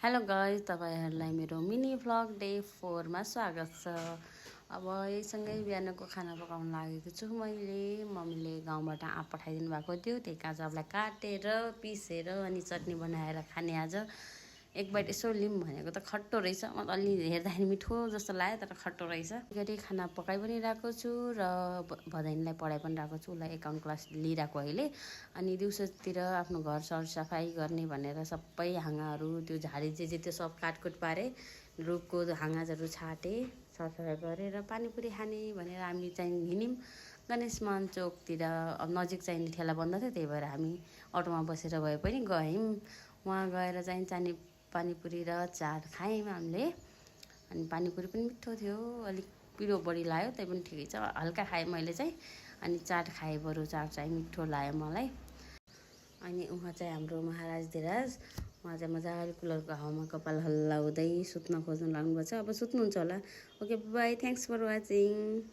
Hello guys, तपाईहरुलाई मेरो mini vlog day 4 मा स्वागत छ। अब यसँगै बिहानको खाना पकाउन लागेको छु मैले। मम्मीले गाउँबाट आँप पठाइदिनु भएको थियो, त्यही काँचोलाई काटेर पिसेर अनि चटनी बनाएर खाने। आज एक बाइट यसो लिम भनेको त खट्टो रहेछ, म त अलि हेर्दाखेरि मिठो जस्तो लाग्यो तर खट्टो रहेछ। गरी खाना पकाइ पनि राखेको छु र भदैनीलाई पढाइ पनि राखेको छु। उसलाई एकाउन्ट क्लास लिइराखेको अहिले। अनि दिउँसोतिर आफ्नो घर सरसफाइ गर्ने भनेर सबै हाँगाहरू त्यो झाडी जे त्यो सब काटकुट पारे, रुखको हाँगाहरू छाटे, सरसफाइ गरेर पानीपुरी खाने भनेर हामी चाहिँ हिँड्यौँ गणेश मान चोकतिर। अब नजिक चाहिने ठेला बन्द थियो, त्यही भएर हामी अटोमा बसेर भए पनि गयौँ। वहाँ गएर चाहिँ पानीपुरी र चाट खायौँ हामीले। अनि पानीपुरी पनि मिठो थियो, अलिक पिरो बढी लाग्यो, त्यही पनि ठिकै छ, हल्का खाएँ मैले चाहिँ। अनि चाट खाएँ, बरु चाट चाहिँ मिठो लाग्यो मलाई। अनि उहाँ चाहिँ हाम्रो महाराज धिराज, उहाँ चाहिँ मजाले कुलरको हावामा कपाल हल्लाउँदै सुत्न खोज्नु लाग्नुभएको छ। अब सुत्नुहुन्छ होला। Okay bye, thanks for watching.